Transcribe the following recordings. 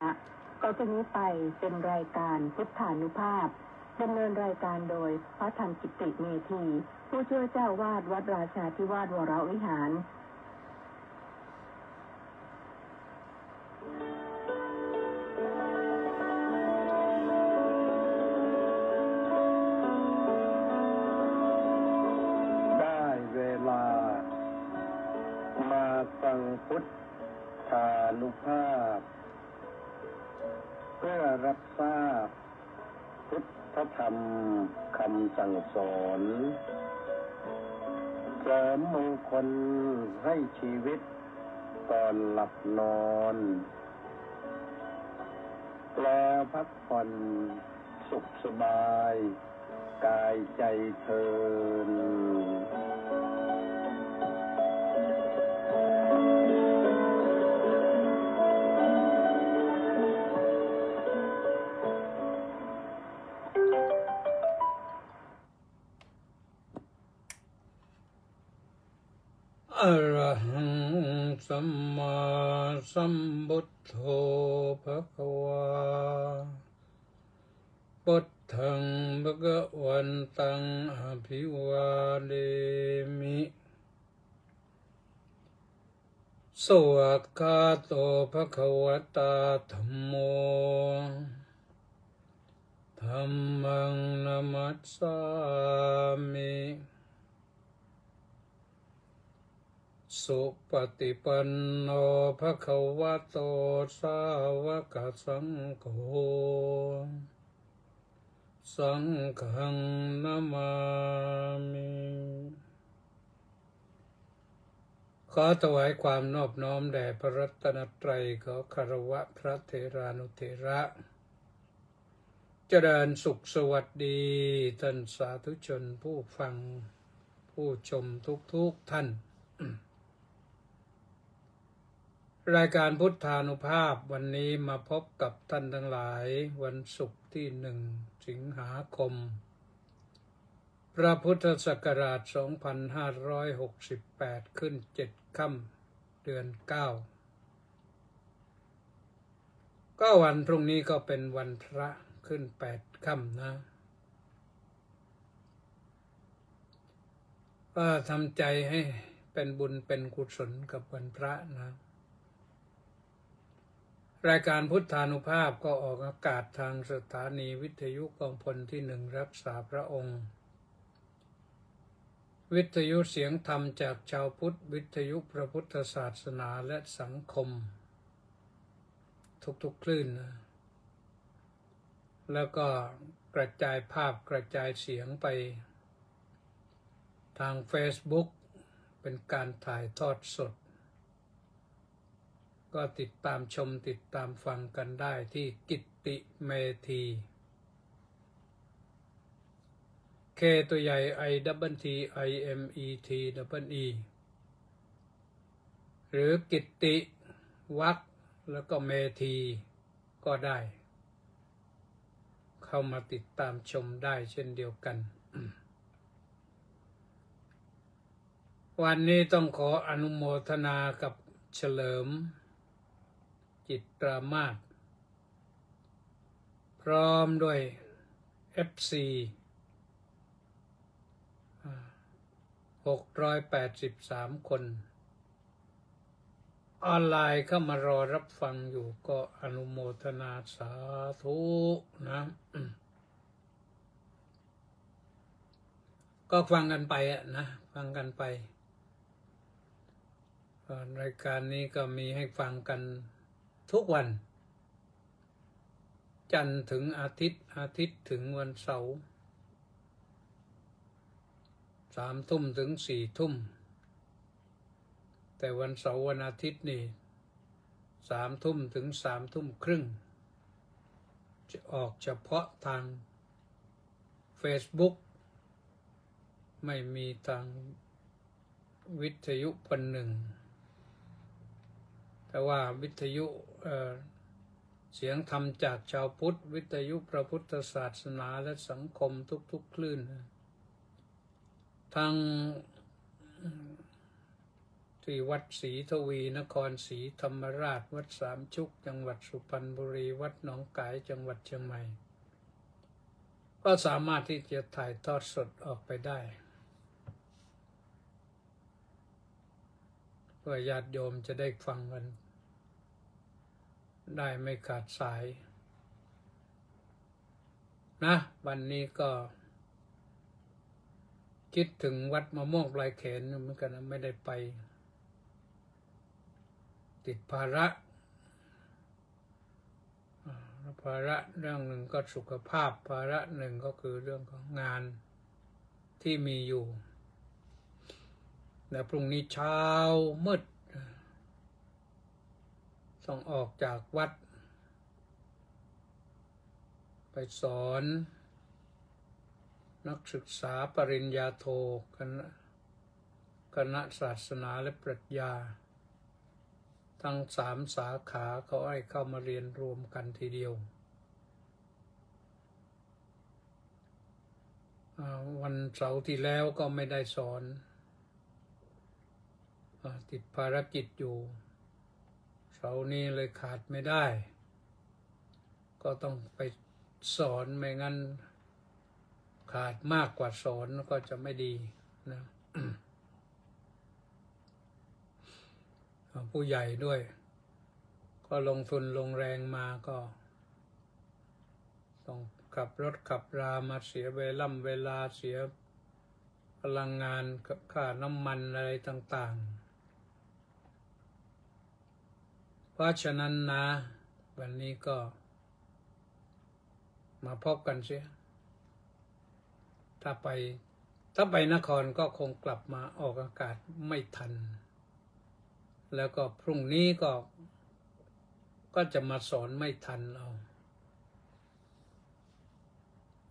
ต่อจากนี้ไปเป็นรายการพุทธานุภาพดำเนินรายการโดยพระธรรมกิติเมธีผู้ช่วยเจ้าวาดวัดราชาธิวาสวรวิหารได้เวลามาฟังพุทธานุภาพเพื่อรับทราบพุทธธรรมคำสั่งสอนเสริมมงคลให้ชีวิตก่อนหลับนอนแปลพักผ่อนสุขสบายกายใจเทินอะระหังสัมมาสัมพุทโธภควาพุทธังภควันตังอภิวาเทมิสวากขาโตภควตาธัมโมธัมมังนัมมัสสามิสุปฏิปันโนภควโตสาวกสังโฆสังฆังนามามิขอถวายความนอบน้อมแด่พระรัตนตรัยขอคารวะพระเถรานุเถระเจริญสุขสวัสดีท่านสาธุชนผู้ฟังผู้ชมทุกท่านรายการพุทธานุภาพวันนี้มาพบกับท่านทั้งหลายวันศุกร์ที่1 สิงหาคมพระพุทธศักราช 2568 ขึ้น 7 ค่ำเดือน 9 ก็วันพรุ่งนี้ก็เป็นวันพระขึ้น 8 ค่ำนะก็ทำใจให้เป็นบุญเป็นกุศลกับวันพระนะรายการพุทธานุภาพก็ออกอากาศทางสถานีวิทยุกองพลที่1รักษาพระองค์วิทยุเสียงธรรมจากชาวพุทธวิทยุพระพุทธศาสนาและสังคมทุกๆคลื่นนะแล้วก็กระจายภาพกระจายเสียงไปทาง Facebook เป็นการถ่ายทอดสดก็ติดตามชมติดตามฟังกันได้ที่กิตติเมธี K ตัวใหญ่ I double T I M E T double E หรือกิตติวักแล้วก็เมธีก็ได้เข้ามาติดตามชมได้เช่นเดียวกัน วันนี้ต้องขออนุโมทนากับเฉลิมจิตรามาศพร้อมด้วย FC 683 คนออนไลน์เข้ามารอรับฟังอยู่ก็อนุโมทนาสาธุนะก็ฟังกันไปนะฟังกันไปรายการนี้ก็มีให้ฟังกันทุกวันจันทร์ถึงอาทิตย์อาทิตย์ถึงวันเสาร์3 ทุ่มถึง4 ทุ่มแต่วันเสาร์วันอาทิตย์นี่3 ทุ่มถึง3 ทุ่มครึ่งจะออกเฉพาะทาง Facebook ไม่มีทางวิทยุพันหนึ่งแต่ว่าวิทยุเสียงธรรมจากชาวพุทธวิทยุพระพุทธศาสนาและสังคมทุกๆคลื่นทาง ที่วัดศรีทวีนครศรีธรรมราชวัดสามชุกจังหวัดสุพรรณบุรีวัดหนองกายจังหวัดเชียงใหม่ก็สามารถที่จะถ่ายทอดสดออกไปได้เพื่อญาติโยมจะได้ฟังกันได้ไม่ขาดสายนะวันนี้ก็คิดถึงวัดมะม่วงปลายแขนเหมือนกันนะไม่ได้ไปติดภาระเรื่องหนึ่งก็สุขภาพภาระหนึ่งก็คือเรื่องของงานที่มีอยู่และพรุ่งนี้เช้ามืดต้องออกจากวัดไปสอนนักศึกษาปริญญาโทคณะศาสนาและปรัชญาทั้ง3 สาขาเขาให้เข้ามาเรียนรวมกันทีเดียววันเสาร์ที่แล้วก็ไม่ได้สอนติดภารกิจอยู่เสาร์นี้เลยขาดไม่ได้ก็ต้องไปสอนไม่งั้นขาดมากกว่าสอนก็จะไม่ดีนะ ผู้ใหญ่ด้วยก็ลงทุนลงแรงมาก็ต้องขับรถขับรามาเสียเวลาเสียพลังงานค่าน้ำมันอะไรต่างๆเพราะฉะนั้นนะวันนี้ก็มาพบกันเสียถ้าไปนครก็คงกลับมาออกอากาศไม่ทันแล้วก็พรุ่งนี้ก็จะมาสอนไม่ทันเอา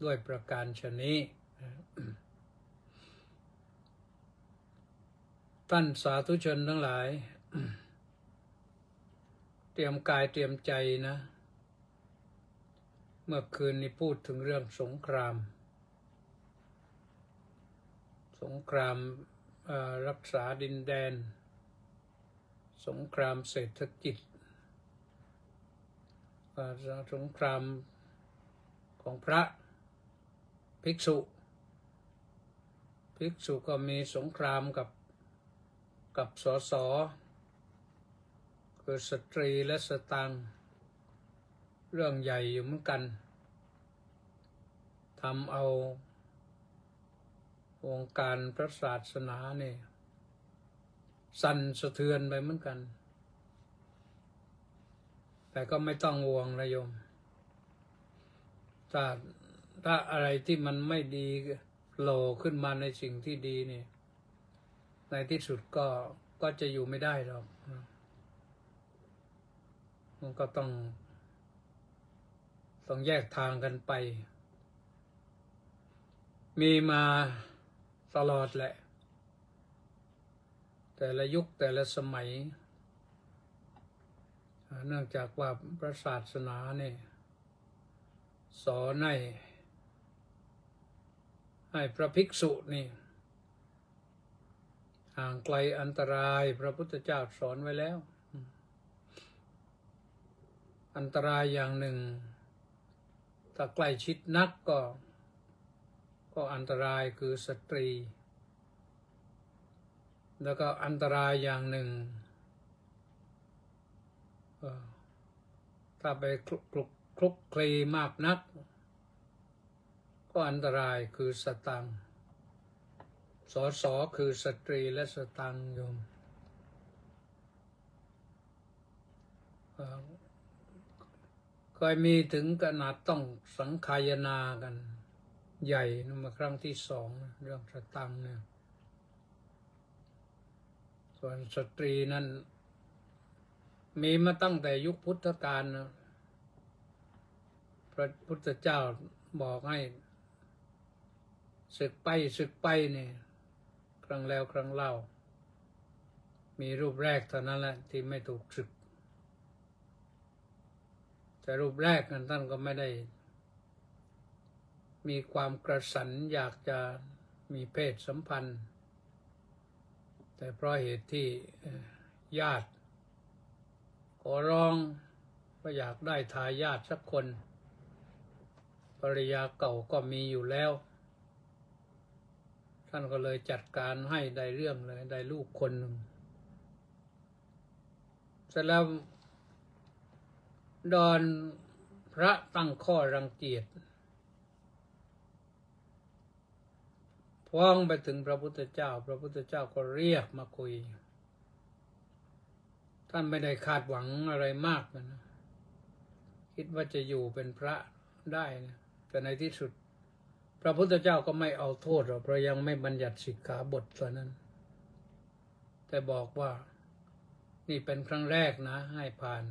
ด้วยประการฉะนี้ท่านสาธุชนทั้งหลายเตรียมกายเตรียมใจนะเมื่อคืนนี้พูดถึงเรื่องสงครามรักษาดินแดนสงครามเศรษฐกิจสงครามของพระภิกษุก็มีสงครามกับสสคือสตรีและสตังค์เรื่องใหญ่อยู่เหมือนกันทำเอาวงการพระศาสนาเนี่ยสั่นสะเทือนไปเหมือนกันแต่ก็ไม่ต้องห่วงนะโยมถ้าอะไรที่มันไม่ดีโผล่ขึ้นมาในสิ่งที่ดีเนี่ยในที่สุดก็จะอยู่ไม่ได้หรอกมันก็ต้องแยกทางกันไปมีมาตลอดแหละแต่ละยุคแต่ละสมัยเนื่องจากว่าพระศาสนาเนี่ยสอนให้พระภิกษุนี่ห่างไกลอันตรายพระพุทธเจ้าสอนไว้แล้วอันตรายอย่างหนึ่งถ้าใกล้ชิดนักก็อันตรายคือสตรีแล้วก็อันตรายอย่างหนึ่งถ้าไปคลุกคลีมากนักก็อันตรายคือสตังค์สคือสตรีและสตังค์โยมเคยมีถึงขนาดต้องสังคายนากันใหญ่นั่นมาครั้งที่2เรื่องสตังค์เนี่ยส่วนสตรีนั้นมีมาตั้งแต่ยุคพุทธกาลนะพระพุทธเจ้าบอกให้ศึกไปเนี่ยครั้งแล้วครั้งเล่ามีรูปแรกเท่านั้นแหละที่ไม่ถูกศึกแต่รูปแรกนั้นท่านก็ไม่ได้มีความกระสันอยากจะมีเพศสัมพันธ์ แต่เพราะเหตุที่ญาติขอร้องว่าอยากได้ทายาทสักคนภรรยาเก่าก็มีอยู่แล้วท่านก็เลยจัดการให้ได้เรื่องเลยได้ลูกคนหนึ่งเสร็จแล้วดอนพระตั้งข้อรังเกียจฟ้องไปถึงพระพุทธเจ้าพระพุทธเจ้าก็เรียกมาคุยท่านไม่ได้คาดหวังอะไรมากนะคิดว่าจะอยู่เป็นพระได้นะแต่ในที่สุดพระพุทธเจ้าก็ไม่เอาโทษหรอกเพราะยังไม่บัญญัติสิกขาบทตัวนั้นแต่บอกว่านี่เป็นครั้งแรกนะให้ผ่าน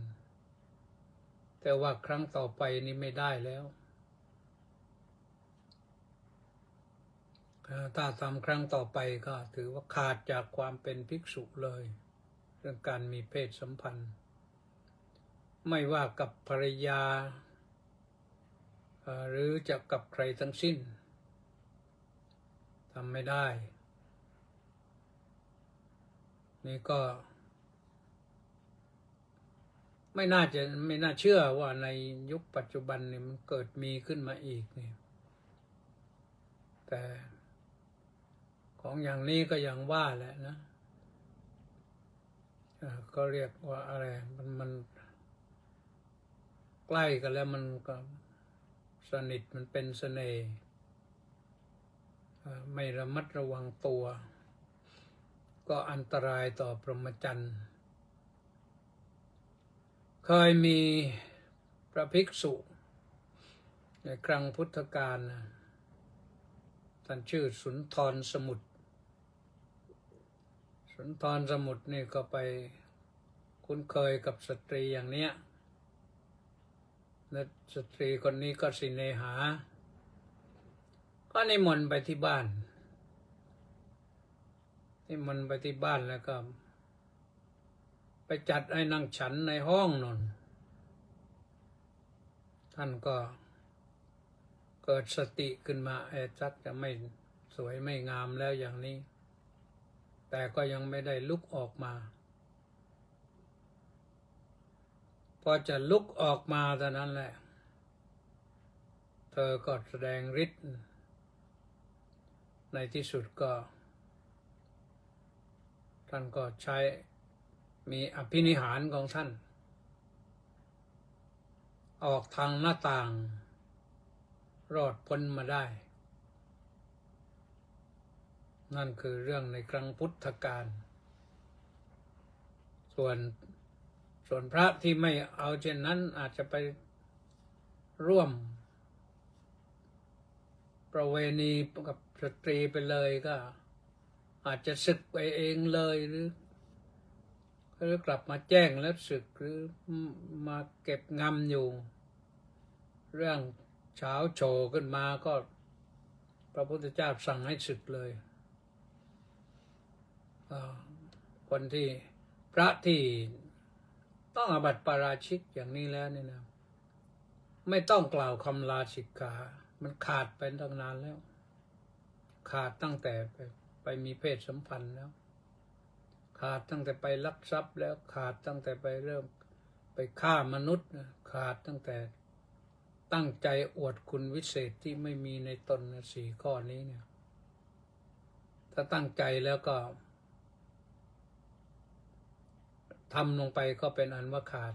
แต่ว่าครั้งต่อไปนี่ไม่ได้แล้วถ้าทำครั้งต่อไปก็ถือว่าขาดจากความเป็นภิกษุเลยเรื่องการมีเพศสัมพันธ์ไม่ว่ากับภรรยาหรือจะกับใครทั้งสิ้นทำไม่ได้นี่ก็ไม่น่าเชื่อว่าในยุคปัจจุบันนี่มันเกิดมีขึ้นมาอีกนี่แต่ของอย่างนี้ก็อย่างว่าแหละนะก็เรียกว่าอะไรมันใกล้กันแล้วมันก็สนิทมันเป็นเสน่ห์ไม่ระมัดระวังตัวก็อันตรายต่อพรหมจรรย์เคยมีพระภิกษุในครั้งพุทธกาลท่านชื่อสุนทรสมุทรสุนทรสมุทรนี่ก็ไปคุ้นเคยกับสตรีอย่างเนี้ยและสตรีคนนี้ก็สิเนหาก็นิมนต์ไปที่บ้านนิมนต์ไปที่บ้านแล้วก็ไปจัดให้นั่งฉันในห้องนอนท่านก็เกิดสติขึ้นมาชักจะไม่สวยไม่งามแล้วอย่างนี้แต่ก็ยังไม่ได้ลุกออกมาพอจะลุกออกมาเท่านั้นแหละเธอก็แสดงฤทธิ์ในที่สุดก็ท่านก็ใช้มีอภินิหารของท่านออกทางหน้าต่างรอดพ้นมาได้นั่นคือเรื่องในครั้งพุทธกาลส่วนพระที่ไม่เอาเช่นนั้นอาจจะไปร่วมประเวณีกับสตรีไปเลยก็อาจจะสึกไปเองเลยหรือกลับมาแจ้งแล้วสึกหรือมาเก็บงำอยู่เรื่องเช้าโชว์ขึ้นมาก็พระพุทธเจ้าสั่งให้สึกเลยคนที่พระที่ต้องอาบัติปาราชิกอย่างนี้แล้วนี่นะไม่ต้องกล่าวคำลาสิกขามันขาดไปตั้งนานแล้วขาดตั้งแต่ไปมีเพศสัมพันธ์แล้วขาดตั้งแต่ไปลักทรัพย์แล้วขาดตั้งแต่ไปเริ่มไปฆ่ามนุษย์ขาดตั้งแต่ตั้งใจอวดคุณวิเศษที่ไม่มีในตน4 ข้อนี้เนี่ยถ้าตั้งใจแล้วก็ทำลงไปก็เป็นอันว่าขาด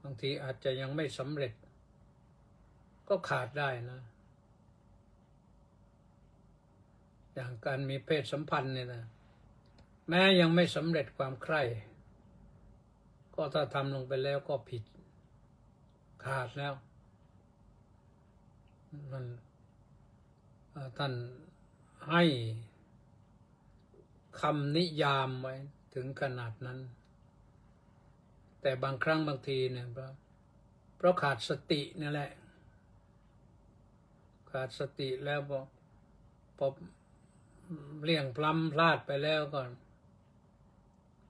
บางทีอาจจะยังไม่สำเร็จก็ขาดได้นะอย่างการมีเพศสัมพันธ์เนี่ยนะแม้ยังไม่สำเร็จความใคร่ก็ถ้าทำลงไปแล้วก็ผิดขาดแล้วมันท่านให้คำนิยามไว้ถึงขนาดนั้นแต่บางครั้งบางทีเนี่ยเพราะขาดสตินี่แหละขาดสติแล้วพอเลี่ยงพล้ำพลาดไปแล้วก่อน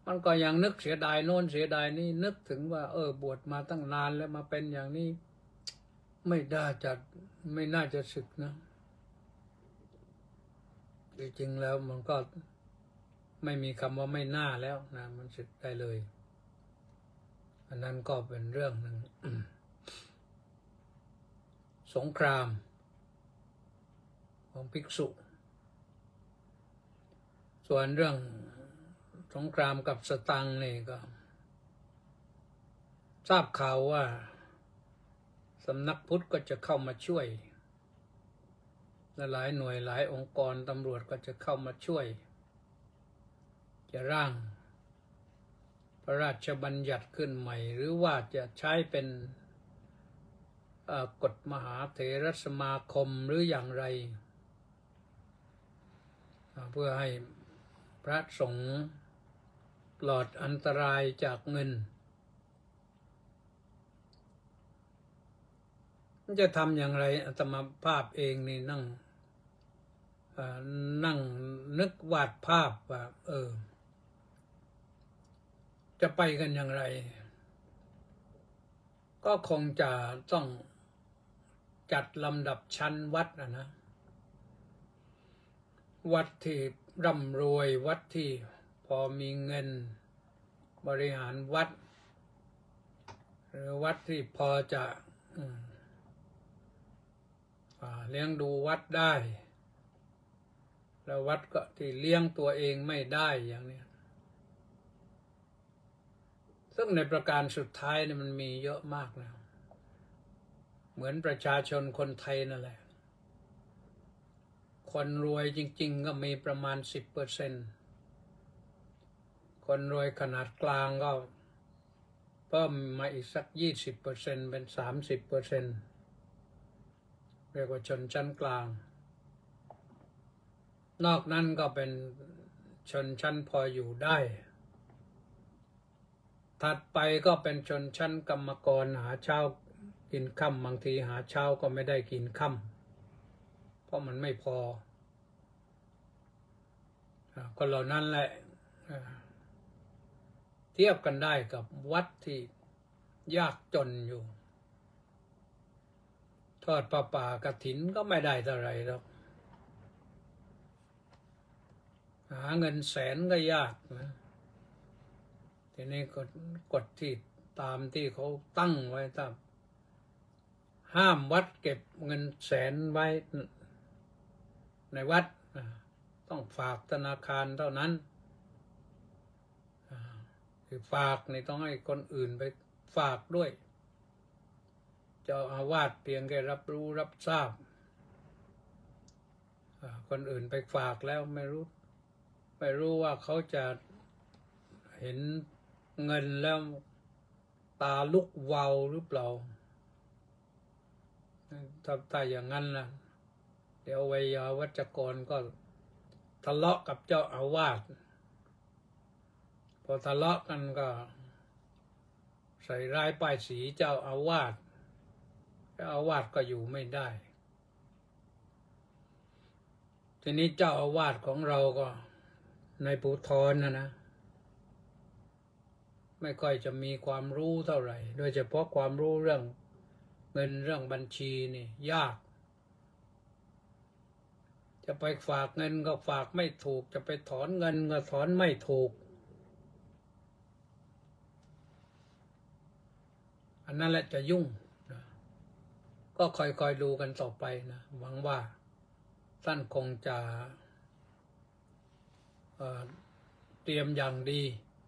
มันก็ยังนึกเสียดายโน้นเสียดายนี่นึกถึงว่าบวชมาตั้งนานแล้วมาเป็นอย่างนี้ไม่น่าจะสึกนะจริงๆแล้วมันก็ ไม่มีคำว่าไม่น่าแล้วนะมันสึกได้เลยอันนั้นก็เป็นเรื่องหนึ่ง สงครามของภิกษุส่วนเรื่องสงครามกับสตังค์นี่ก็ทราบข่าวว่าสำนักพุทธก็จะเข้ามาช่วยและหลายหน่วยหลายองค์กรตำรวจก็จะเข้ามาช่วยจะร่างพระราชบัญญัติขึ้นใหม่หรือว่าจะใช้เป็นกฎมหาเถรสมาคมหรืออย่างไรเพื่อให้พระสงฆ์ปลอดอันตรายจากเงินจะทำอย่างไรอาตมาภาพเองนี่นั่งนึกวาดภาพว่าจะไปกันอย่างไรก็คงจะต้องจัดลำดับชั้นวัดนะวัดที่ร่ำรวยวัดที่พอมีเงินบริหารวัดหรือวัดที่พอจะเลี้ยงดูวัดได้แล้ววัดก็ที่เลี้ยงตัวเองไม่ได้อย่างนี้ซึ่งในประการสุดท้ายเนี่ยมันมีเยอะมากนะเหมือนประชาชนคนไทยนั่นแหละคนรวยจริงๆก็มีประมาณ 10%คนรวยขนาดกลางก็เพิ่มมาอีกสัก 20% เป็น 30%เรียกว่าชนชั้นกลางนอกนั้นก็เป็นชนชั้นพออยู่ได้ถัดไปก็เป็นชนชั้นกรรมกรหาเช้ากินค่ำบางทีหาเช้าก็ไม่ได้กินค่ำเพราะมันไม่พอคนเหล่านั้นแหละเทียบกันได้กับวัดที่ยากจนอยู่ทอดผ้าป่ากฐินก็ไม่ได้เท่าไรหรอกหาเงินแสนก็ยากนะทีนี้กฎที่ตามที่เขาตั้งไว้ตามห้ามวัดเก็บเงินแสนไว้ในวัดต้องฝากธนาคารเท่านั้นคือฝากนี่ต้องให้คนอื่นไปฝากด้วยเจ้าอาวาสเพียงแค่รับรู้รับทราบคนอื่นไปฝากแล้วไม่รู้ว่าเขาจะเห็นเงินแล้วตาลุกวาวหรือเปล่าถ้าอย่างนั้นนะเดี๋ยวไวยาวัจกรก็ทะเลาะกับเจ้าอาวาสพอทะเลาะกันก็ใส่ร้ายป้ายสีเจ้าอาวาสเจ้าอาวาสก็อยู่ไม่ได้ทีนี้เจ้าอาวาสของเราก็ในภูธรนะไม่ค่อยจะมีความรู้เท่าไหร่โดยเฉพาะความรู้เรื่องเงินเรื่องบัญชีนี่ยากจะไปฝากเงินก็ฝากไม่ถูกจะไปถอนเงินก็ถอนไม่ถูกอันนั้นแหละจะยุ่งนะก็ค่อยๆดูกันต่อไปนะหวังว่าท่านคงจะเตรียมอย่างดี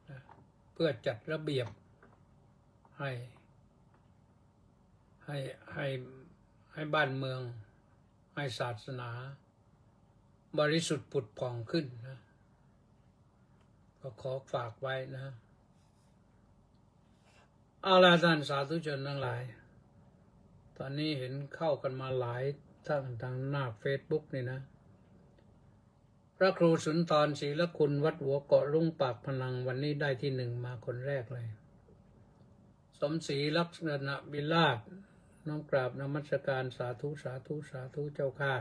นะเพื่อจัดระเบียบให้บ้านเมืองให้ศาสนาบริสุทธิ์ผุดผ่องขึ้นนะก็ขอฝากไว้นะเอาล่ะท่านสาธุชนทั้งหลายตอนนี้เห็นเข้ากันมาหลายทางหน้า Facebook นี่นะพระครูสุนทรศรีละคุณวัดหัวเกาะรุ่งปากพนังวันนี้ได้ที่ 1มาคนแรกเลยสมศรีลักษณะบิลาศน้อมกราบนมัสการสาธุสาธุสาธุเจ้าค่ะ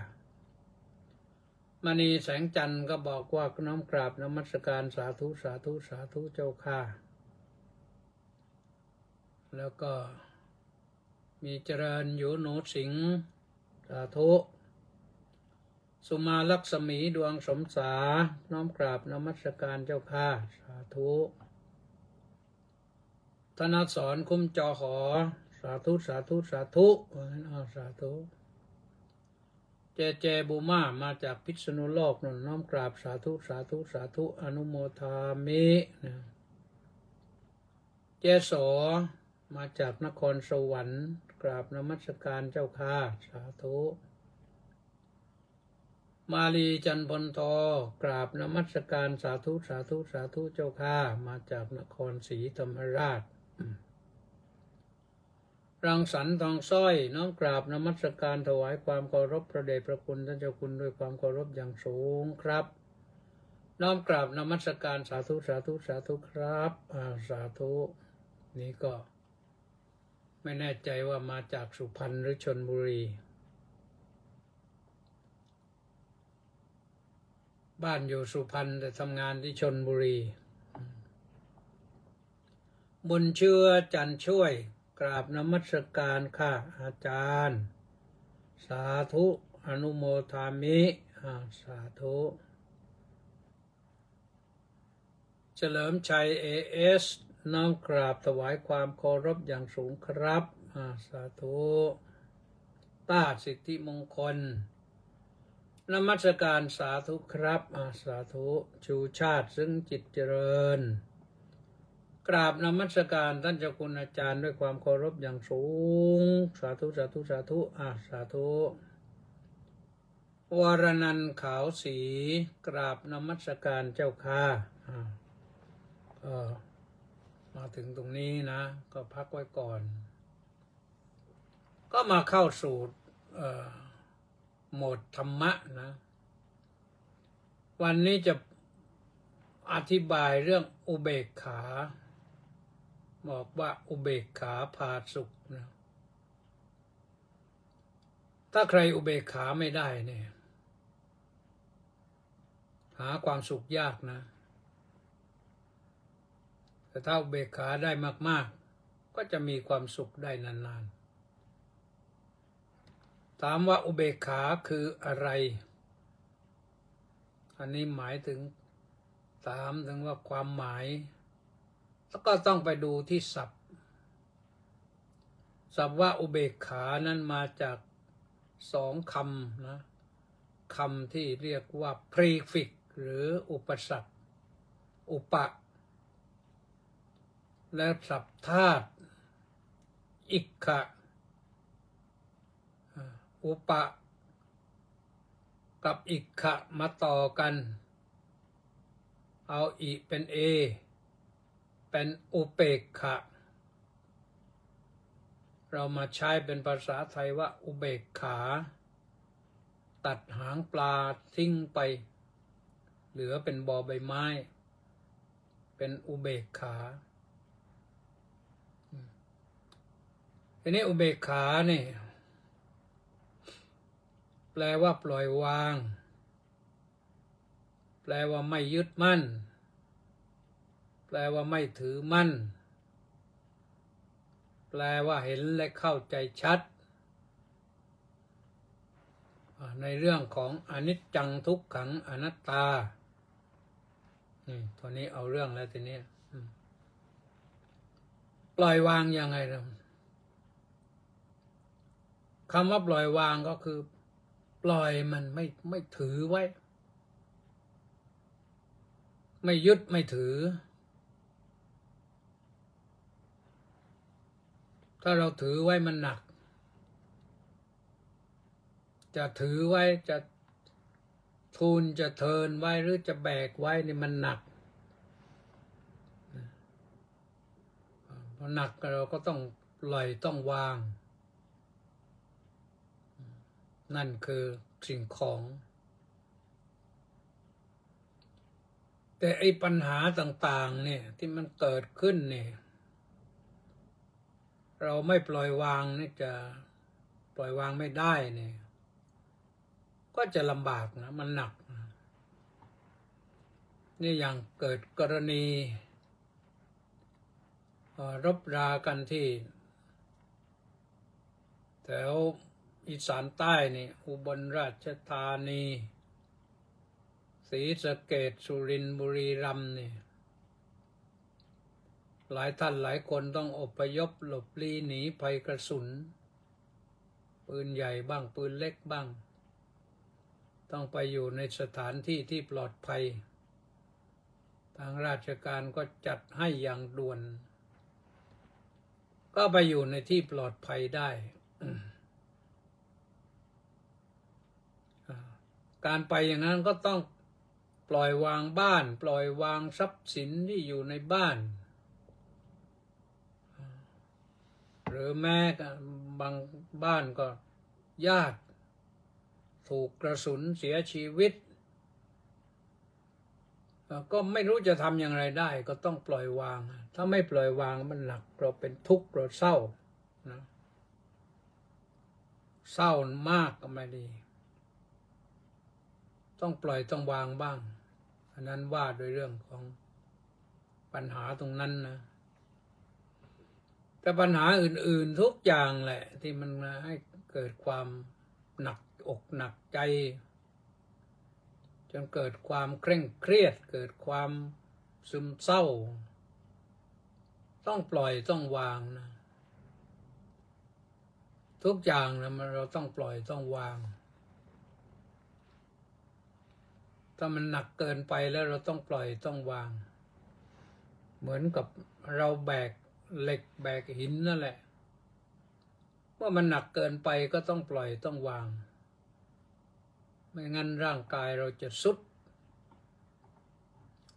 มณีแสงจันทร์ก็บอกว่าน้อมกราบนมัสการสาธุสาธุสาธุเจ้าค่ะแล้วก็มีเจริญอยู่หนูสิงห์สาธุ สุมาลักษมีดวงสมสาน้อมกราบนมัสการเจ้าค่ะสาธุธนสรคุ้มจอหอสาธุสาธุสาธุสาธุเจบูมามาจากพิษณุโลกนนน้อมกราบสาธุสาธุสาธุอนุโมทามิเจโสมาจากนครสวรรค์กราบนมัสการเจ้าค่ะสาธุมาลีจันพลทอกราบนมัสการสาธุสาธุสาธุเจ้าค่ะมาจากนครศรีธรรมราชรังสรรค์ทองสร้อยน้อมกราบนมัสการถวายความเคารพพระเดชพระคุณท่านเจ้าคุณด้วยความเคารพอย่างสูงครับน้อมกราบนมัสการสาธุสาธุสาธุครับสาธุนี่ก็ไม่แน่ใจว่ามาจากสุพรรณหรือชลบุรีบ้านอยู่สุพรรณแต่ทำงานที่ชลบุรีบุญเชื่อจันช่วยกราบนมัสการค่ะอาจารย์สาธุอนุโมทามิสาธุเฉลิมชัยASน้อมกราบถวายความเคารพอย่างสูงครับสาธุต้าสิทธิมงคลนมัสการสาธุครับสาธุชูชาติซึ่งจิตเจริญกราบนมัสการท่านเจ้าคุณอาจารย์ด้วยความเคารพอย่างสูงสาธุสาธุสาธุสาธุวรนันท์ขาวศรีกราบนมัสการเจ้าค่ะมาถึงตรงนี้นะก็พักไว้ก่อนก็มาเข้าสู่โหมดธรรมะนะวันนี้จะอธิบายเรื่องอุเบกขาบอกว่าอุเบกขาพาสุขนะถ้าใครอุเบกขาไม่ได้เนี่ยหาความสุขยากนะแต่ถ้าอุเบกขาได้มากๆก็จะมีความสุขได้นานๆถามว่าอุเบกขาคืออะไรอันนี้หมายถึงถามถึงว่าความหมายแล้วก็ต้องไปดูที่ศัพท์ว่าอุเบกขานั้นมาจากสองคำนะคำที่เรียกว่า prefix หรืออุปสรรคอุปะและศัพท์ธาตุอิกขะอุปะกับอิกขะมาต่อกันเอาอิเป็นเอเป็นอุเบกขาเรามาใช้เป็นภาษาไทยว่าอุเบกขาตัดหางปลาทิ้งไปเหลือเป็นบอใบไม้เป็นอุเบกขาทีนี้อุเบกขาเนี่ยแปลว่าปล่อยวางแปลว่าไม่ยึดมั่นแปลว่าไม่ถือมั่นแปลว่าเห็นและเข้าใจชัดในเรื่องของอนิจจังทุกขังอนัตตาตัวนี้เอาเรื่องแล้วทีนี้ปล่อยวางยังไงล่ะคำว่าปล่อยวางก็คือปล่อยมันไม่ถือไว้ไม่ยึดไม่ถือถ้าเราถือไว้มันหนักจะถือไว้จะทูลจะเทินไว้หรือจะแบกไว้นี่มันหนักพอหนักเราก็ต้องปล่อยต้องวางนั่นคือสิ่งของแต่ไอ้ปัญหาต่างๆเนี่ยที่มันเกิดขึ้นเนี่ยเราไม่ปล่อยวางนี่จะปล่อยวางไม่ได้เนี่ยก็จะลำบากนะมันหนักนี่อย่างเกิดกรณีรบรากันที่แถว อีสานใต้นี่อุบลราชธานีศรีสะเกษสุรินทร์บุรีรัมย์นี่หลายท่านหลายคนต้องอพยพหลบลี้หนีภัยกระสุนปืนใหญ่บ้างปืนเล็กบ้างต้องไปอยู่ในสถานที่ที่ปลอดภัยทางราชการก็จัดให้อย่างด่วนก็ไปอยู่ในที่ปลอดภัยได้ การไปอย่างนั้นก็ต้องปล่อยวางบ้านปล่อยวางทรัพย์สินที่อยู่ในบ้านหรือแม้บางบ้านก็ญาติถูกกระสุนเสียชีวิตก็ไม่รู้จะทำอย่างไรได้ก็ต้องปล่อยวางถ้าไม่ปล่อยวางมันหนักเราเป็นทุกข์เราเศร้านะเศร้ามากก็ไม่ดีต้องปล่อยต้องวางบ้างอันนั้นว่าโดยเรื่องของปัญหาตรงนั้นนะแต่ปัญหาอื่นๆทุกอย่างแหละที่มันมาให้เกิดความหนักอกหนักใจจนเกิดความเคร่งเครียดเกิดความซึมเศร้าต้องปล่อยต้องวางนะทุกอย่างนะเราต้องปล่อยต้องวางถ้ามันหนักเกินไปแล้วเราต้องปล่อยต้องวางเหมือนกับเราแบกเหล็กแบกหินนั่นแหละว่ามันหนักเกินไปก็ต้องปล่อยต้องวางไม่งั้นร่างกายเราจะทรุด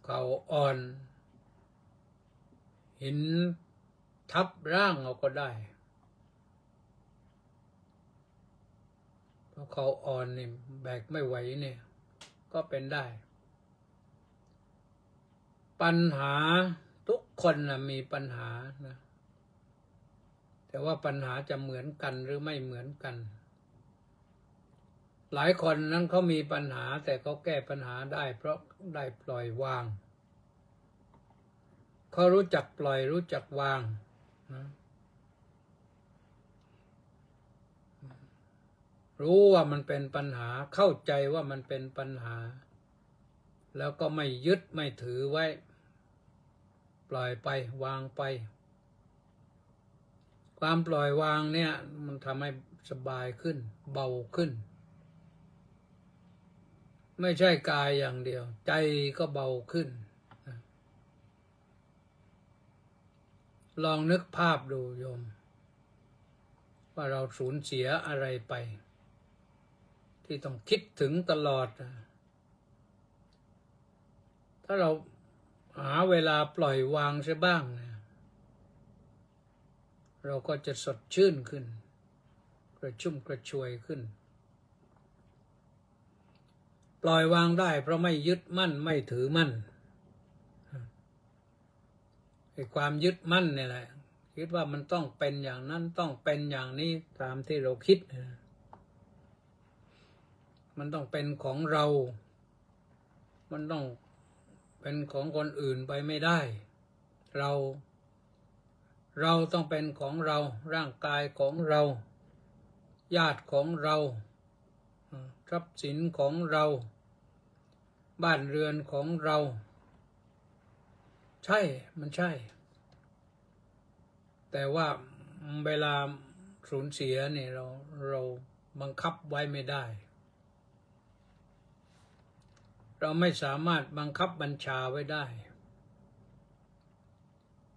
เข่าอ่อนหินทับร่างเราก็ได้เพราะเข่าอ่อนนี่แบกไม่ไหวเนี่ยก็เป็นได้ปัญหาทุกคนนะมีปัญหานะแต่ว่าปัญหาจะเหมือนกันหรือไม่เหมือนกันหลายคนนั้นเขามีปัญหาแต่เขาแก้ปัญหาได้เพราะได้ปล่อยวางเขารู้จักปล่อยรู้จักวางนะรู้ว่ามันเป็นปัญหาเข้าใจว่ามันเป็นปัญหาแล้วก็ไม่ยึดไม่ถือไว้ปล่อยไปวางไปความปล่อยวางเนี่ยมันทำให้สบายขึ้นเบาขึ้นไม่ใช่กายอย่างเดียวใจก็เบาขึ้นลองนึกภาพดูโยมว่าเราสูญเสียอะไรไปที่ต้องคิดถึงตลอดถ้าเราหาเวลาปล่อยวางเสียบ้างนะเราก็จะสดชื่นขึ้นกระชุ่มกระชวยขึ้นปล่อยวางได้เพราะไม่ยึดมั่นไม่ถือมั่นไอ้ความยึดมั่นเนี่ยแหละคิดว่ามันต้องเป็นอย่างนั้นต้องเป็นอย่างนี้ตามที่เราคิดมันต้องเป็นของเรามันต้องเป็นของคนอื่นไปไม่ได้เราต้องเป็นของเราร่างกายของเราญาติของเราทรัพย์สินของเราบ้านเรือนของเราใช่มันใช่แต่ว่าเวลาสูญเสียเนี่ยเราบังคับไว้ไม่ได้เราไม่สามารถบังคับบัญชาไว้ได้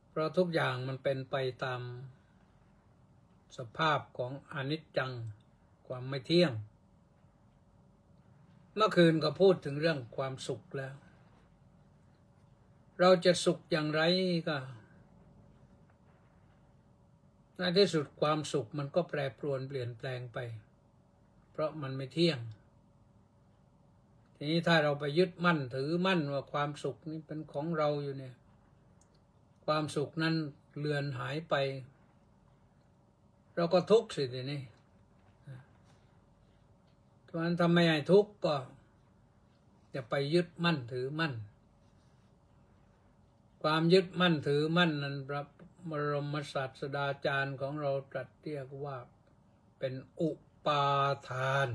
เพราะทุกอย่างมันเป็นไปตามสภาพของอนิจจังความไม่เที่ยงเมื่อคืนก็พูดถึงเรื่องความสุขแล้วเราจะสุขอย่างไรก็ในที่สุดความสุขมันก็แปรปรวนเปลี่ยนแปลงไปเพราะมันไม่เที่ยงทีนี้ถ้าเราไปยึดมั่นถือมั่นว่าความสุขนี้เป็นของเราอยู่เนี่ยความสุขนั้นเลือนหายไปเราก็ทุกข์สิทีนี้เพราะฉะนั้นทำไมให้ทุกข์ก็อย่าไปยึดมั่นถือมั่นความยึดมั่นถือมั่นนั้นพระบรมศาสดาจารย์ของเราตรัสเรียกว่าเป็นอุป ปาทาน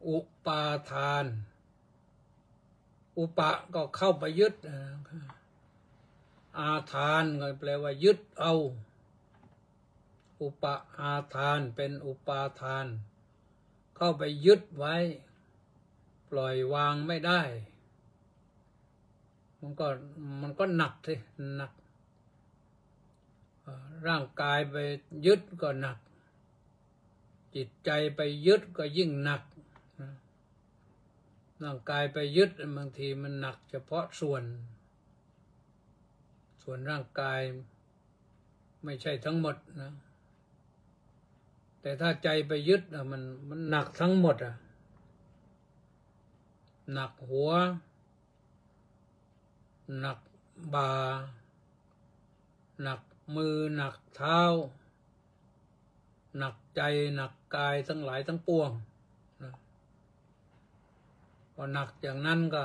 อุปาทานอุปะก็เข้าไปยึดอาทานก็แปลว่ายึดเอาอุปะอาทานเป็นอุปาทานเข้าไปยึดไว้ปล่อยวางไม่ได้มันก็หนักสิหนักร่างกายไปยึดก็หนักจิตใจไปยึดก็ยิ่งหนักร่างกายไปยึดบางทีมันหนักเฉพาะส่วนร่างกายไม่ใช่ทั้งหมดนะแต่ถ้าใจไปยึดมันหนักทั้งหมดหนักหัวหนักบ่าหนักมือหนักเท้าหนักใจหนักกายทั้งหลายทั้งปวงนะพอหนักอย่างนั้นก็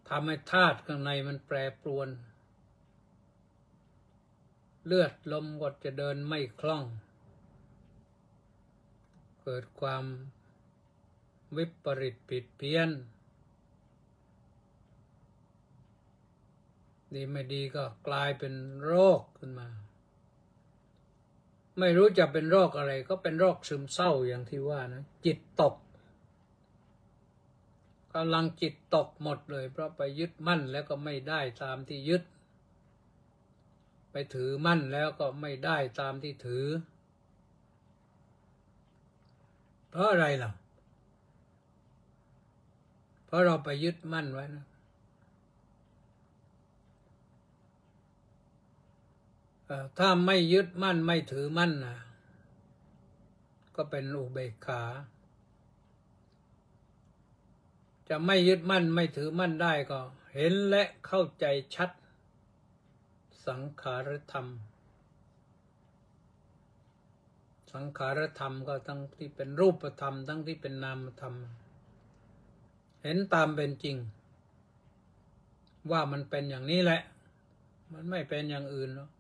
ทำให้ธาตุข้างในมันแปรปรวนเลือดลมก็จะเดินไม่คล่องเกิดความวิปริตผิดเพี้ยนดีไม่ดีก็กลายเป็นโรคขึ้นมาไม่รู้จะเป็นโรคอะไรก็เป็นโรคซึมเศร้าอย่างที่ว่านะจิตตกกำลังจิตตกหมดเลยเพราะไปยึดมั่นแล้วก็ไม่ได้ตามที่ยึดไปถือมั่นแล้วก็ไม่ได้ตามที่ถือเพราะอะไรล่ะเพราะเราไปยึดมั่นไว้นะถ้าไม่ยึดมั่นไม่ถือมั่นนะก็เป็นอุเบกขาจะไม่ยึดมั่นไม่ถือมั่นได้ก็เห็นและเข้าใจชัดสังขารธรรมสังขารธรรมก็ทั้งที่เป็นรูปธรรมทั้งที่เป็นนามธรรมเห็นตามเป็นจริงว่ามันเป็นอย่างนี้แหละมันไม่เป็นอย่างอื่นหรอก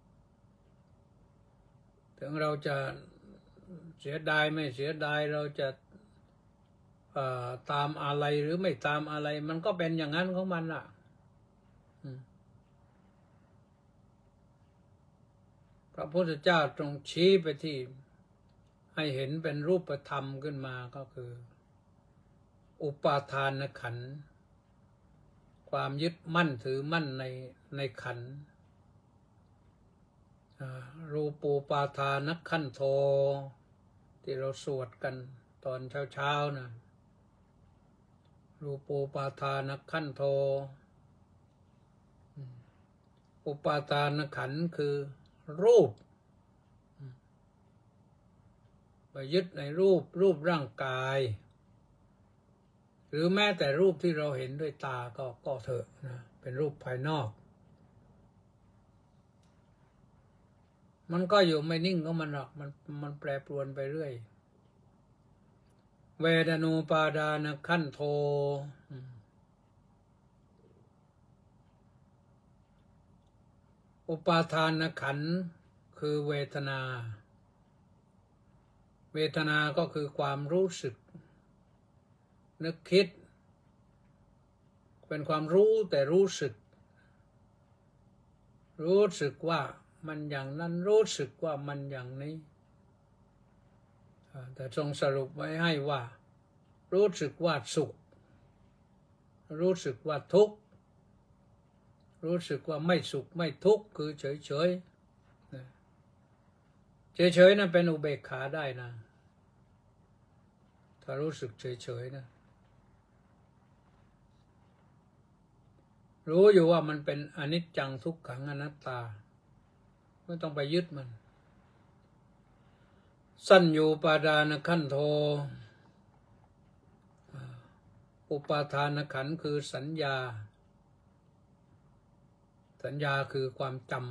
ถึงเราจะเสียดายไม่เสียดายเราจะตามอะไรหรือไม่ตามอะไรมันก็เป็นอย่างนั้นของมันล่ะพระพุทธเจ้าตรงชี้ไปที่ให้เห็นเป็นรูปธรรมขึ้นมาก็คืออุปาทานขันธ์ความยึดมั่นถือมั่นในขันธ์รูปูปาทานขันโธที่เราสวดกันตอนเช้านะรูปูปาทานขันโธอุปาทานขันธ์คือรูปไปยึดในรูปร่างกายหรือแม้แต่รูปที่เราเห็นด้วยตาก็เถอะนะเป็นรูปภายนอกมันก็อยู่ไม่นิ่งก็มันหรอกมันแปรปรวนไปเรื่อยเวทนูปาดานขันโธอุปาทานขันธ์คือเวทนาเวทนาก็คือความรู้สึกนึกคิดเป็นความรู้แต่รู้สึกว่ามันอย่างนั้นรู้สึกว่ามันอย่างนี้แต่ทรงสรุปไว้ให้ว่ารู้สึกว่าสุขรู้สึกว่าทุกข์รู้สึกว่าไม่สุขไม่ทุกข์คือเฉยนั่นเป็นอุเบกขาได้นะถ้ารู้สึกเฉยนะรู้อยู่ว่ามันเป็นอนิจจังทุกขังอนัตตาไม่ต้องไปยึดมันสัญญูปาดานขันโธอุปาทานขันธ์คือสัญญาคือความจำ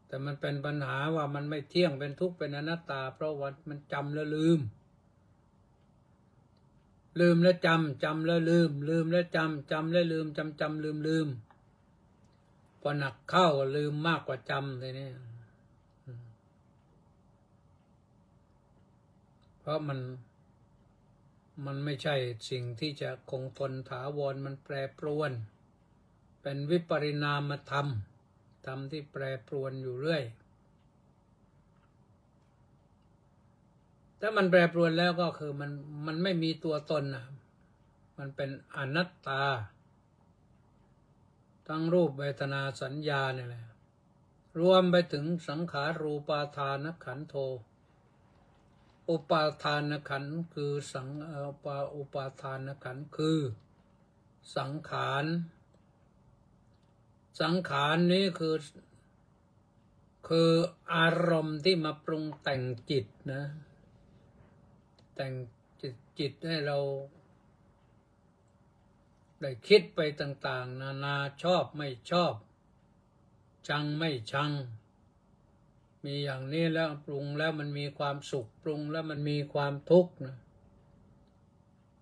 แต่มันเป็นปัญหาว่ามันไม่เที่ยงเป็นทุกข์เป็นอนัตตาเพราะว่ามันจำแล้วลืมแล้วจำแล้วลืมแล้วจำแล้วลืมจำลืมพ อหนักเข้าลืมมากกว่าจำเลยเนี่ยเพราะมันไม่ใช่สิ่งที่จะคงทนถาวรมันแปรปรวนเป็นวิปริณามธรรมที่แปรปรวนอยู่เรื่อยถ้ามันแปรปรวนแล้วก็คือมันไม่มีตัวตนนะมันเป็นอนัตตาทั้งรูปเวทนาสัญญาเนี่ยแหละรวมไปถึงสังขารูปาทานขันโธอุปาทานขันธ์คืออุปาทานขันธ์คือสังขารนี้คืออารมณ์ที่มาปรุงแต่งจิตนะแต่งจิตให้เราได้คิดไปต่างๆนานาชอบไม่ชอบชังไม่ชังมีอย่างนี้แล้วปรุงแล้วมันมีความสุขปรุงแล้วมันมีความทุกข์นะ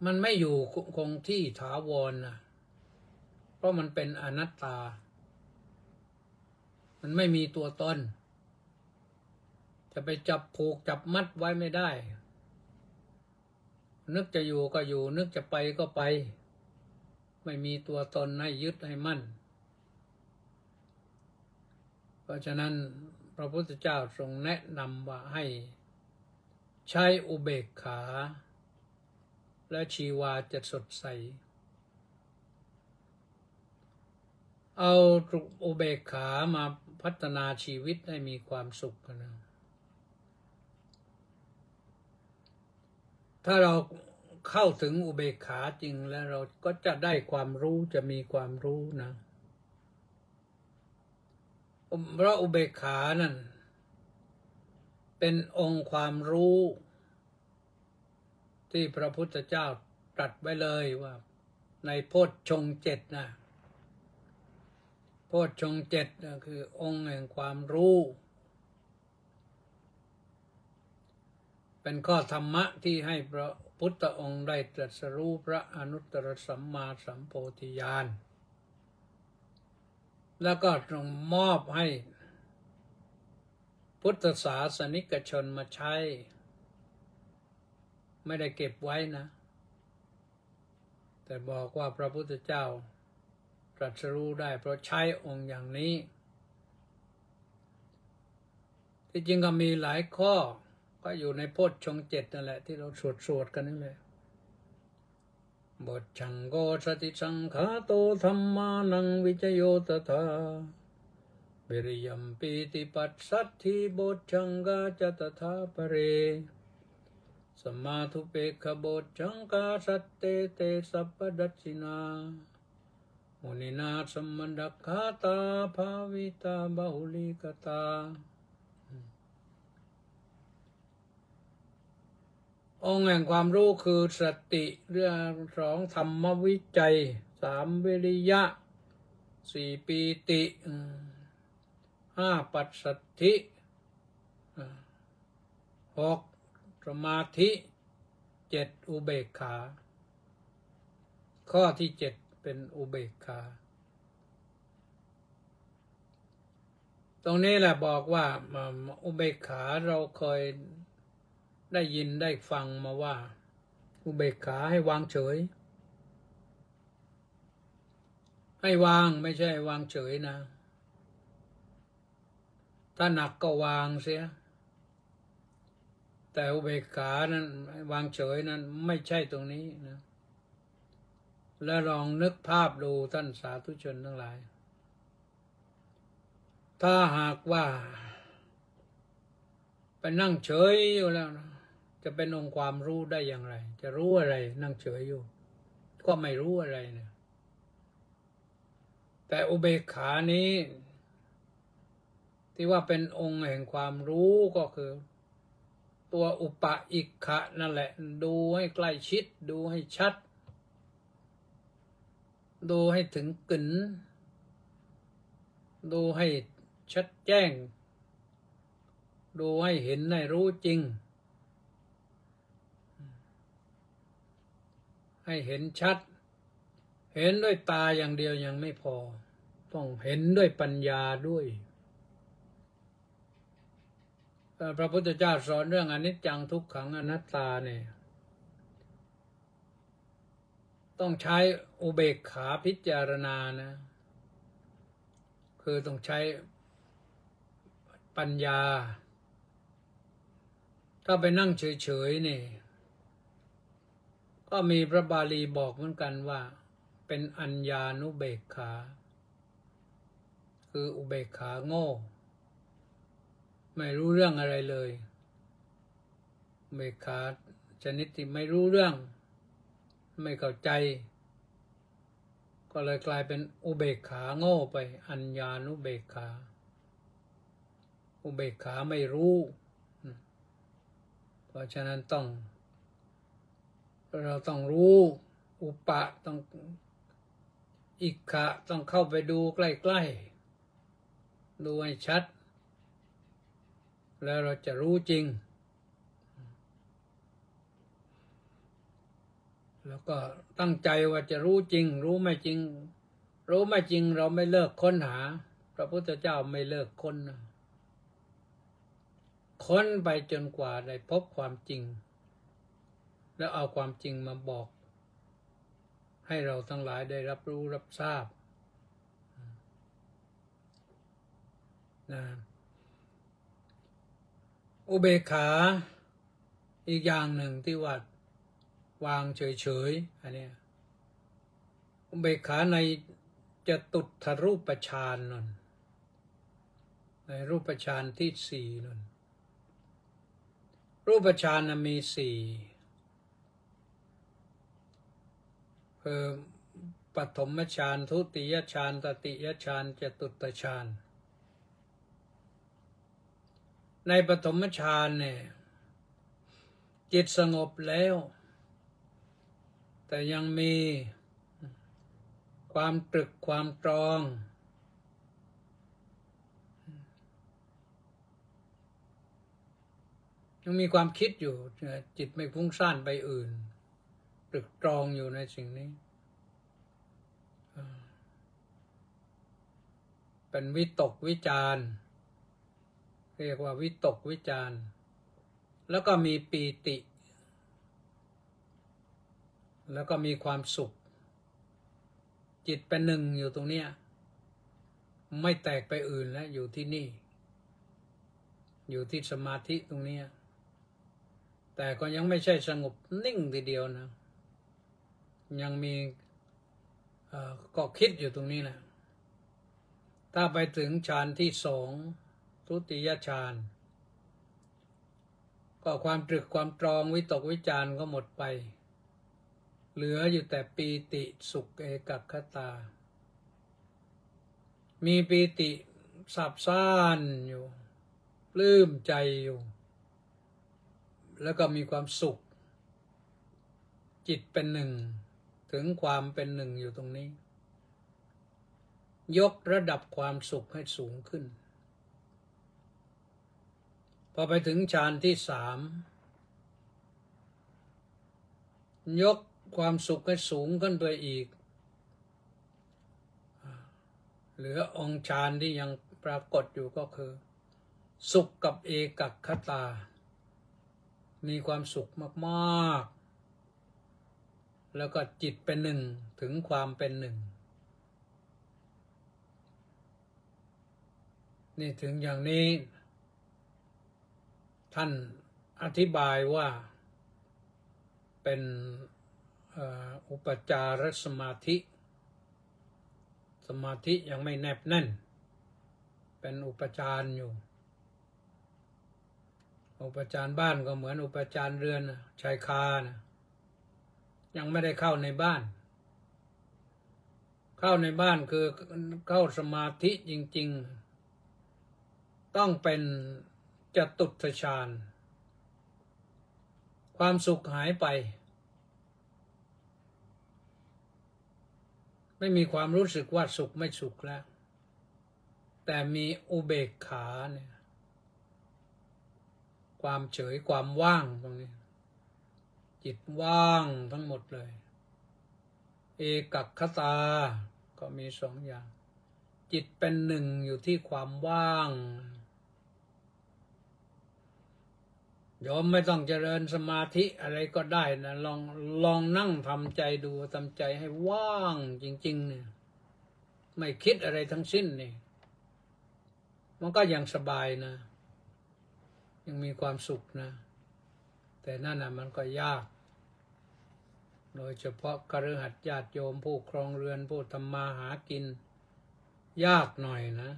มันไม่อยู่คงที่ถาวรนะเพราะมันเป็นอนัตตามันไม่มีตัวตนจะไปจับผูกจับมัดไว้ไม่ได้นึกจะอยู่ก็อยู่นึกจะไปก็ไปไม่มีตัวตนให้ยึดให้มั่นเพราะฉะนั้นพระพุทธเจ้าทรงแนะนำว่าให้ใช้อุเบกขาและชีวาจะสดใสเอาอุเบกขามาพัฒนาชีวิตให้มีความสุขกันนะถ้าเราเข้าถึงอุเบกขาจริงแล้วเราก็จะได้ความรู้จะมีความรู้นะเพราะอุเบกขานั่นเป็นองค์ความรู้ที่พระพุทธเจ้าตรัสไว้เลยว่าในโพชฌงค์ 7นะโพชฌงค์ 7นะคือองค์แห่งความรู้เป็นข้อธรรมะที่ให้พระพุทธองค์ได้ตรัสรู้พระอนุตตรสัมมาสัมโพธิญาณแล้วก็ทรงมอบให้พุทธศาสนิกชนมาใช้ไม่ได้เก็บไว้นะแต่บอกว่าพระพุทธเจ้าตรัสรู้ได้เพราะใช้องค์อย่างนี้ที่จริงก็มีหลายข้อก็อยู่ในโพชฌงค์ 7นั่นแหละที่เราสวดกันนี่แหละบทชังโกสติสังขาโตธัมมานังวิจโยตถาวิริยัมปีติปัสสัทธิบทชังกาจตถาปเรสมาธุเปกขบทชังกาสัตเตเตสัพพดัชชินามุนินาสัมมันดักขาตาภาวิตาบาหุลิกตาองค์แห่งความรู้คือสติเรื่อง2ธรรมวิจัย3วิริยะ4ปีติ5ปัสสัทธิ6สมาธิ7อุเบกขาข้อที่7เป็นอุเบกขาตรงนี้แหละบอกว่าอุเบกขาเราเคยได้ยินได้ฟังมาว่าอุเบกขาให้วางเฉยให้วางไม่ใช่วางเฉยนะถ้าหนักก็วางเสียแต่อุเบกขานั้นวางเฉยนั้นไม่ใช่ตรงนี้นะแล้วลองนึกภาพดูท่านสาธุชนทั้งหลายถ้าหากว่าไปนั่งเฉยอยู่แล้วนะจะเป็นองค์ความรู้ได้อย่างไรจะรู้อะไรนั่งเฉยอยู่ก็ไม่รู้อะไรเนี่ยแต่อุเบกขานี้ที่ว่าเป็นองค์แห่งความรู้ก็คือตัวอุปะอิกขะนั่นแหละดูให้ใกล้ชิดดูให้ชัดดูให้ถึงกึ๋นดูให้ชัดแจ้งดูให้เห็นให้รู้จริงให้เห็นชัดเห็นด้วยตาอย่างเดียวยังไม่พอ ต้องเห็นด้วยปัญญาด้วยพระพุทธเจ้าสอนเรื่องอนิจจังทุกขังอนัตตาเนี่ยต้องใช้อุเบกขาพิจารณานะคือต้องใช้ปัญญาถ้าไปนั่งเฉยๆนี่ก็มีพระบาลีบอกเหมือนกันว่าเป็นอัญญานุเบกขาคืออุเบกขาโง่ไม่รู้เรื่องอะไรเลยอุเบกขาชนิดที่ไม่รู้เรื่องไม่เข้าใจก็เลยกลายเป็นอุเบกขาโง่ไปอัญญานุเบกขาอุเบกขาไม่รู้เพราะฉะนั้นเราต้องรู้อุปะต้องอิกขะต้องเข้าไปดูใกล้ๆดูให้ชัดแล้วเราจะรู้จริงแล้วก็ตั้งใจว่าจะรู้จริงรู้ไม่จริงรู้ไม่จริงเราไม่เลิกค้นหาพระพุทธเจ้าไม่เลิกค้นนะค้นไปจนกว่าได้พบความจริงแล้วเอาความจริงมาบอกให้เราทั้งหลายได้รับรู้รับทราบนะอุเบกขาอีกอย่างหนึ่งที่ว่าวางเฉยๆอันนี้อุเบกขาในจตุตถรูปฌานนั่นในรูปฌานที่สี่นั่นรูปฌานมีสี่คือปฐมฌานทุติยฌานตติยฌานจตุตฌานในปฐมฌานเนี่ยจิตสงบแล้วแต่ยังมีความตรึกความตรองยังมีความคิดอยู่จิตไม่ฟุ้งซ่านไปอื่นตรึกตรองอยู่ในสิ่งนี้เป็นวิตกวิจารเรียกว่าวิตกวิจารแล้วก็มีปีติแล้วก็มีความสุขจิตเป็นหนึ่งอยู่ตรงเนี้ยไม่แตกไปอื่นแล้วอยู่ที่นี่อยู่ที่สมาธิตรงนี้แต่ก็ยังไม่ใช่สงบนิ่งทีเดียวนะยังมีก็คิดอยู่ตรงนี้นะถ้าไปถึงฌานที่สองทุติยฌานก็ความตรึกความตรองวิตกวิจารก็หมดไปเหลืออยู่แต่ปีติสุขเอกัคคตามีปีติสับซ่านอยู่ปลื้มใจอยู่แล้วก็มีความสุขจิตเป็นหนึ่งถึงความเป็นหนึ่งอยู่ตรงนี้ยกระดับความสุขให้สูงขึ้นพอไปถึงฌานที่สามยกความสุขให้สูงขึ้นไปอีกเหลือองค์ฌานที่ยังปรากฏอยู่ก็คือสุขกับเอกัคคตามีความสุขมากๆแล้วก็จิตเป็นหนึ่งถึงความเป็นหนึ่งนี่ถึงอย่างนี้ท่านอธิบายว่าเป็นอุปจารสมาธิสมาธิยังไม่แนบแน่นเป็นอุปจารอยู่อุปจารบ้านก็เหมือนอุปจารเรือนชายคานะยังไม่ได้เข้าในบ้านเข้าในบ้านคือเข้าสมาธิจริงๆต้องเป็นจตุตถฌานความสุขหายไปไม่มีความรู้สึกว่าสุขไม่สุขแล้วแต่มีอุเบกขาเนี่ยความเฉยความว่างตรงนี้จิตว่างทั้งหมดเลยเอกัคคตาก็มีสองอย่าง จิตเป็นหนึ่งอยู่ที่ความว่างโยมไม่ต้องเจริญสมาธิอะไรก็ได้นะลองนั่งทำใจดูทำใจให้ว่างจริงๆเนี่ยไม่คิดอะไรทั้งสิ้นนี่มันก็ยังสบายนะยังมีความสุขนะแต่นั่นน่ะมันก็ยากโดยเฉพาะคฤหัสถ์ญาติโยมผู้ครองเรือนผู้ทำมาหากินยากหน่อยนะ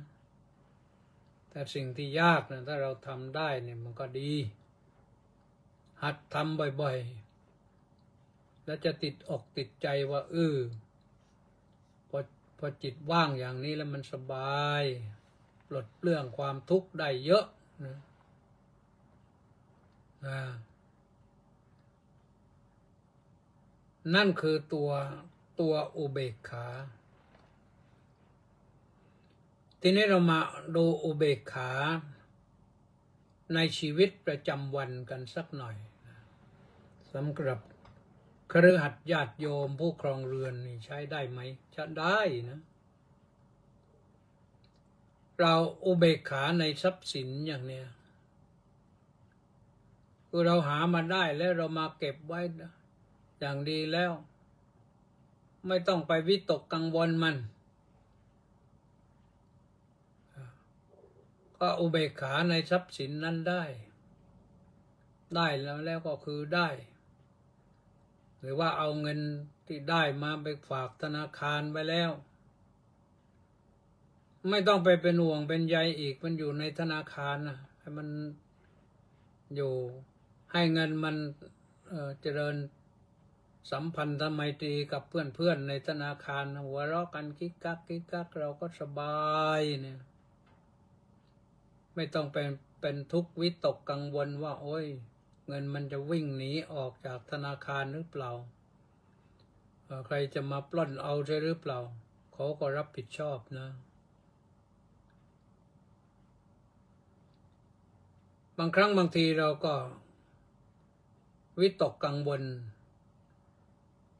แต่สิ่งที่ยากนะถ้าเราทำได้เนี่ยมันก็ดีหัดทำบ่อยๆแล้วจะติดอกติดใจว่าพอจิตว่างอย่างนี้แล้วมันสบายปลดเปลื้องความทุกข์ได้เยอะนะนั่นคือตัวอุเบกขาทีนี้เรามาดูอุเบกขาในชีวิตประจำวันกันสักหน่อยสำหรับคฤหัสถ์ญาติโยมผู้ครองเรือนนี่ใช้ได้ไหมใช้ได้นะเราอุเบกขาในทรัพย์สินอย่างเนี้ยคือเราหามาได้แล้วเรามาเก็บไว้อย่างดีแล้วไม่ต้องไปวิตกกังวลมันก็อุเบกขาในทรัพย์สินนั้นได้แล้วก็คือได้หรือว่าเอาเงินที่ได้มาไปฝากธนาคารไปแล้วไม่ต้องไปเป็นห่วงเป็นใยอีกมันอยู่ในธนาคารนะให้มันอยู่ให้เงินมันเจริญสัมพันธไมตรีกับเพื่อนๆในธนาคารหัวเราะกันกิ๊กกักเราก็สบายเนี่ยไม่ต้องเป็นทุกข์วิตกกังวลว่าโอ้ยเงินมันจะวิ่งหนีออกจากธนาคารหรือเปล่าใครจะมาปล้นเอาใช่หรือเปล่าเขาก็รับผิดชอบนะบางครั้งบางทีเราก็วิตกกังวล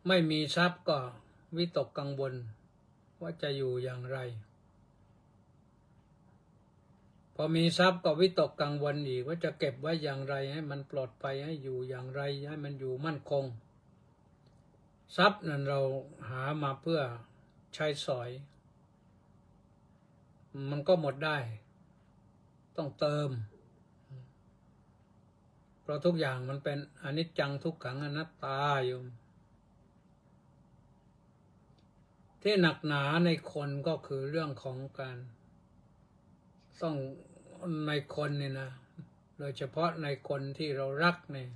ไม่มีทรัพย์ก็วิตกกังวลว่าจะอยู่อย่างไรพอมีทรัพย์ก็วิตกกังวลอีกว่าจะเก็บไว้อย่างไรให้มันปลอดภัยให้อยู่อย่างไรให้มันอยู่มั่นคงทรัพย์นั้นเราหามาเพื่อใช้สอยมันก็หมดได้ต้องเติมเพราะทุกอย่างมันเป็นอนิจจังทุกขังอนัตตาอยู่ที่หนักหนาในคนก็คือเรื่องของการต้องในคนนี่นะโดยเฉพาะในคนที่เรารักเนี่ย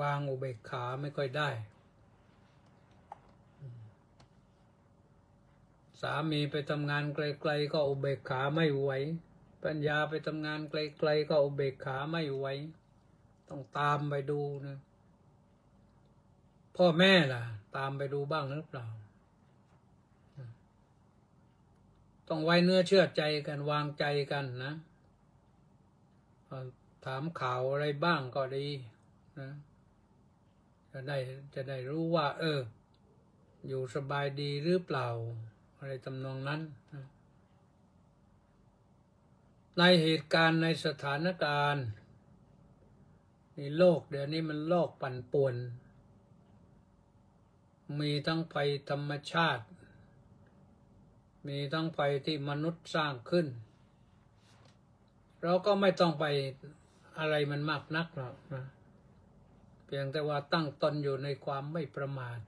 วางอุเบกขาไม่ค่อยได้สามีไปทำงานไกลๆก็อุเบกขาไม่ไหวปัญญาไปทำงานไกลๆก็อุเบกขาไม่ไหวต้องตามไปดูนะพ่อแม่ล่ะตามไปดูบ้างหรือเปล่าต้องไว้เนื้อเชื่อใจกันวางใจกันนะถามข่าวอะไรบ้างก็ดีนะจะได้รู้ว่าอยู่สบายดีหรือเปล่าอะไรทำนองนั้นนะในเหตุการณ์ในสถานการณ์ในโลกเดี๋ยวนี้มันโลกปั่นป่วนมีทั้งภัยธรรมชาติมีทั้งภัยที่มนุษย์สร้างขึ้นเราก็ไม่ต้องไปอะไรมันมากนักหรอกนะเพียงแต่ว่าตั้งตนอยู่ในความไม่ประมาท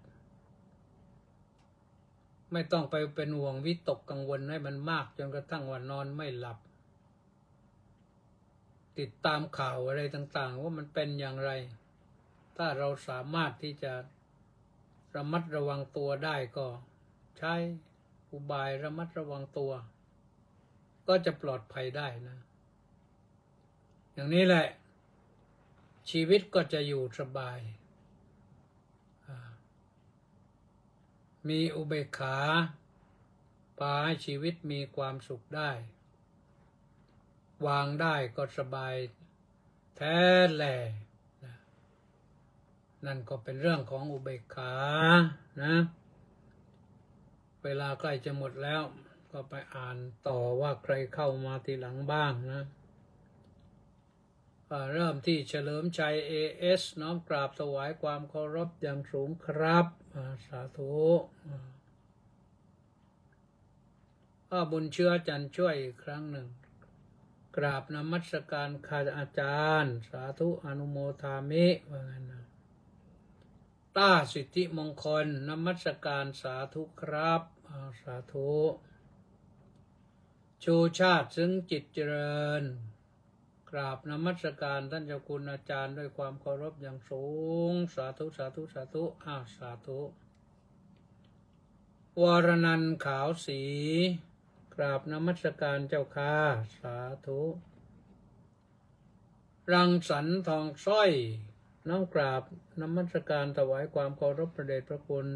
ไม่ต้องไปเป็นห่วงวิตกกังวลให้มันมากจนกระทั่งว่านอนไม่หลับติดตามข่าวอะไรต่างๆว่ามันเป็นอย่างไรถ้าเราสามารถที่จะระมัดระวังตัวได้ก็ใช้อุบายระมัดระวังตัวก็จะปลอดภัยได้นะอย่างนี้แหละชีวิตก็จะอยู่สบายมีอุเบกขาพาให้ชีวิตมีความสุขได้วางได้ก็สบายแท้แหล่นั่นก็เป็นเรื่องของอุเบกขานะเ เวลาใกล้จะหมดแล้วก็ไปอ่านต่อว่าใครเข้ามาทีหลังบ้างนะเริ่มที่เฉลิมชัย AS น้อมกราบถวายความเคารพอย่างสูงครับสาธุบุญเชื้อจันช่วยอีกครั้งหนึ่งกราบนมัสการคาอาจารย์สาธุอนุโมทามิว่างั้นนะต้าสิทธิมงคลนมัสการสาธุครับสาธุชูชาติซึ่งจิตเจริญกราบนมัสการท่านเจ้าคุณอาจารย์ด้วยความเคารพอย่างสูงสาธุสาธุสาธุสาธุวรนันท์ขาวศรีกราบนมัสการเจ้าค่ะสาธุรังสรรค์ทองสร้อยน้อมกราบนมัสการถวายความเคารพพระเดชพระคุณ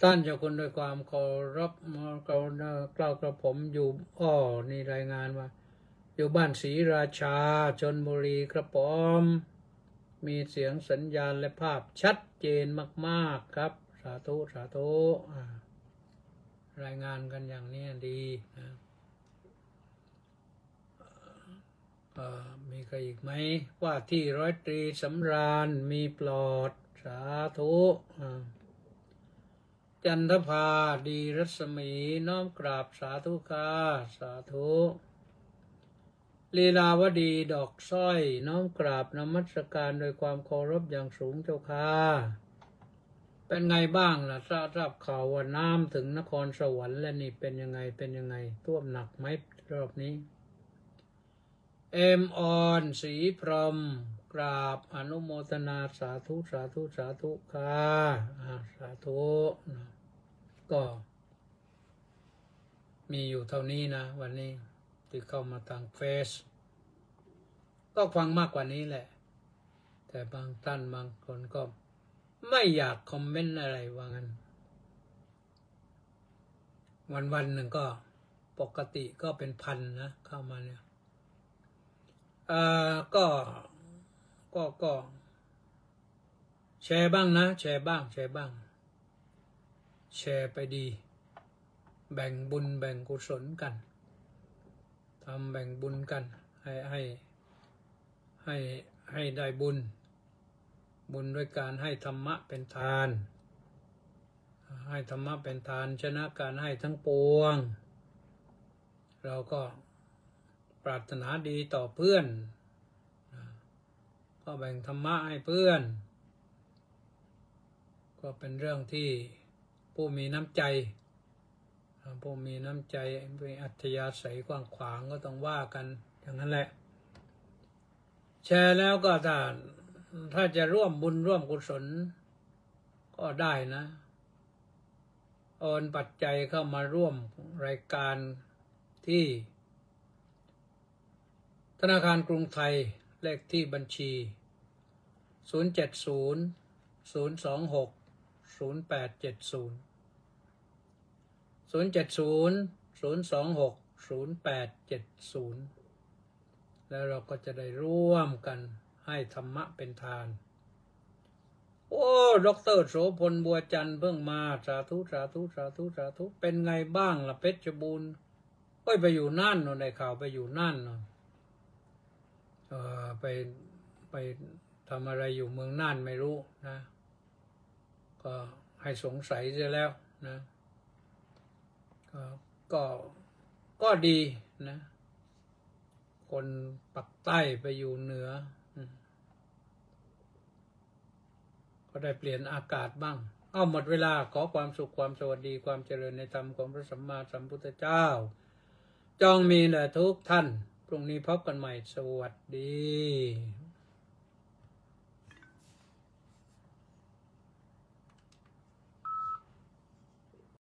ท่านเจ้าคุณด้วยความเคารพกล่าวกระผมอยู่นี่รายงานว่าอยู่บ้านศรีราชาชลบุรีครับผมมีเสียงสัญญาณและภาพชัดเจนมากๆครับสาธุสาธุรายงานกันอย่างนี้ดีนะมีใครอีกไหมว่าที่ร้อยตรีสำราญมีปลอดสาธุจันทภาดีรัศมีน้อมกราบสาธุค่ะสาธุลีลาวดีดอกสร้อยน้อมกราบนมัสการโดยความเคารพอย่างสูงเจ้าค่ะเป็นไงบ้างล่ะทราบข่าวว่าน้ำถึงนครสวรรค์และนี่เป็นยังไงท่วมหนักไหมรอบนี้เอ็มออนสีพรหมกราบอนุโมทนาสาธุสาธุสาธุค่ะสาธุก็มีอยู่เท่านี้นะวันนี้ที่เข้ามาทางเฟซก็ฟังมากกว่านี้แหละแต่บางท่านบางคนก็ไม่อยากคอมเมนต์อะไรว่างั้นวันหนึ่งก็ปกติก็เป็นพันนะเข้ามาเนี่ยก็แชร์บ้างนะแชร์บ้างแชร์ไปดีแบ่งบุญแบ่งกุศลกันทำแบ่งบุญกันให้ได้บุญด้วยการให้ธรรมะเป็นทานให้ธรรมะเป็นทานชนะการให้ทั้งปวงเราก็ปรารถนาดีต่อเพื่อนก็แบ่งธรรมะให้เพื่อนก็เป็นเรื่องที่ผู้มีน้ำใจมีอัธยาศัยกว้างขวางก็ต้องว่ากันอย่างนั้นแหละแชร์แล้วก็ถ้าจะร่วมบุญร่วมกุศลก็ได้นะโอนปัจจัยเข้ามาร่วมรายการที่ธนาคารกรุงไทยเลขที่บัญชี070-026-0870 070-026-0870แล้วเราก็จะได้ร่วมกันให้ธรรมะเป็นทานดร.โสพลบัวจันทร์เพิ่งมาสาธุสาธุสาธุสาธุเป็นไงบ้างล่ะเพชรบูรณ์ไปอยู่น่านนได้ข่าวไปอยู่น่านนไปทำอะไรอยู่เมืองน่านไม่รู้นะก็ให้สงสัยเสียแล้วนะก็ดีนะคนปักใต้ไปอยู่เหนือก็ได้เปลี่ยนอากาศบ้างหมดเวลาขอความสุขความสวัสดีความเจริญในธรรมของพระสัมมาสัมพุทธเจ้าจงมีแด่ทุกท่านพรุ่งนี้พบกันใหม่สวัสดี